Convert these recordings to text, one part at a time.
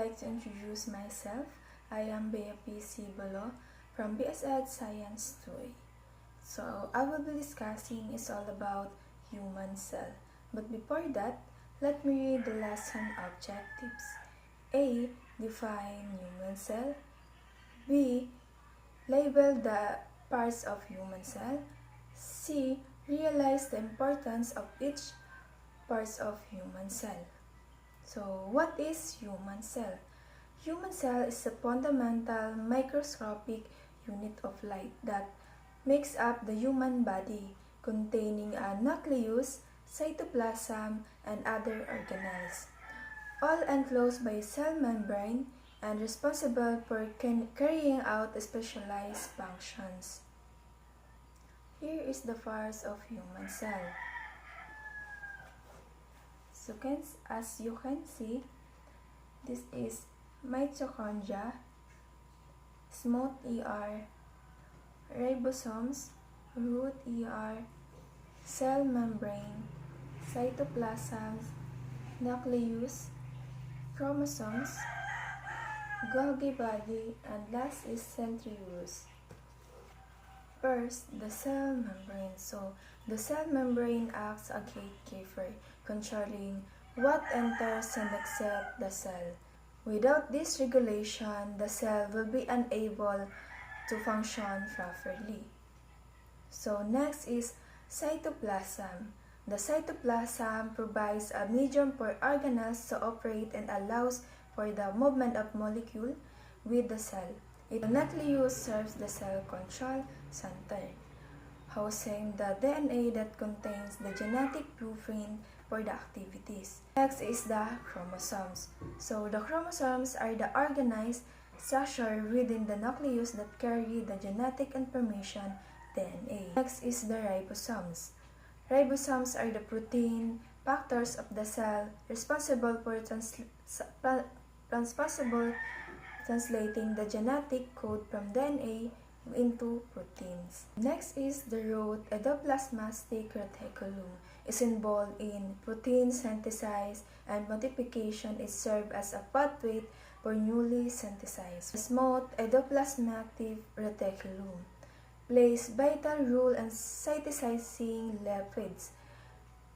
like to introduce myself. I am Bea P. Cibolo from BSED Science 2A. So, I will be discussing is all about human cell. But before that, let me read the lesson objectives. A. Define human cell. B. Label the parts of human cell. C. Realize the importance of each parts of human cell. So, what is human cell? Human cell is a fundamental microscopic unit of life that makes up the human body, containing a nucleus, cytoplasm, and other organelles, all enclosed by cell membrane and responsible for carrying out specialized functions. Here is the parts of human cell. So as you can see, this is mitochondria, smooth ER, ribosomes, root ER, cell membrane, cytoplasm, nucleus, chromosomes, Golgi body, and last is centrioles. First, the cell membrane. So, the cell membrane acts a gatekeeper, controlling what enters and exits the cell. Without this regulation, the cell will be unable to function properly. So, next is cytoplasm. The cytoplasm provides a medium for organelles to operate and allows for the movement of molecules with the cell. The nucleus serves the cell control center, housing the DNA that contains the genetic blueprint for the activities. Next is the chromosomes. So the chromosomes are the organized structure within the nucleus that carry the genetic information DNA. Next is the ribosomes. Ribosomes are the protein factors of the cell responsible for translating the genetic code from DNA into proteins. Next is the root endoplasmic reticulum is involved in protein synthesis and multiplication. It serves as a pathway for newly synthesized. The smooth endoplasmic reticulum plays vital role in synthesizing lipids,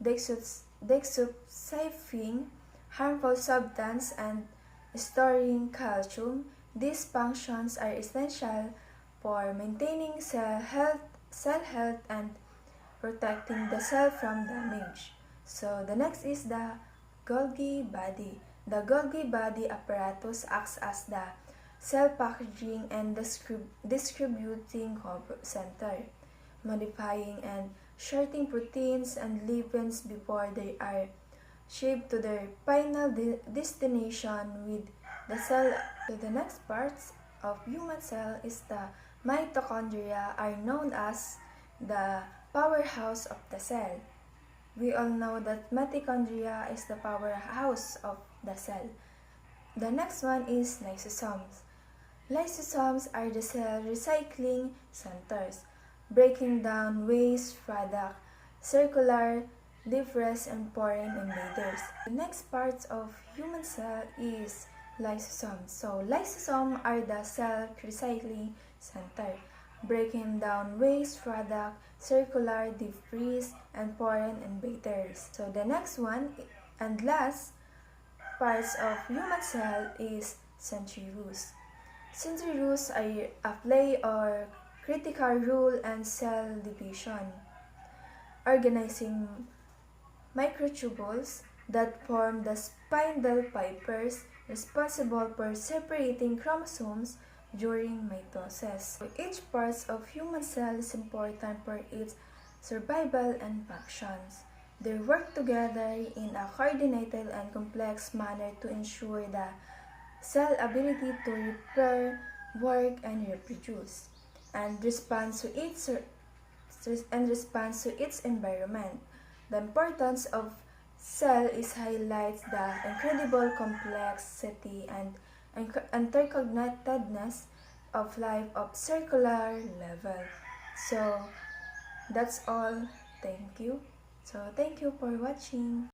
detoxifying harmful substances, and storing calcium. These functions are essential for maintaining cell health and protecting the cell from damage. So the next is the Golgi body. The Golgi body apparatus acts as the cell packaging and distributing center, modifying and sorting proteins and lipids before they are shipped to their final destination with the cell. So the next parts of human cell is the mitochondria, are known as the powerhouse of the cell. We all know that mitochondria is the powerhouse of the cell. The next one is lysosomes. Lysosomes are the cell recycling centers, breaking down waste product, circular debris, and foreign invaders. The next part of human cell is lysosomes. So lysosomes are the cell recycling center, breaking down waste product, circular debris, and foreign invaders. So the next one and last parts of human cell is centrioles. Centrioles play a critical role in cell division, organizing microtubules that form the spindle fibers responsible for separating chromosomes during mitosis. Each part of human cell is important for its survival and functions. They work together in a coordinated and complex manner to ensure the cell ability to repair, work, and reproduce, and respond to its environment. The importance of cell is highlights the incredible complexity and interconnectedness of life of circular level. So that's all. Thank you. So thank you for watching.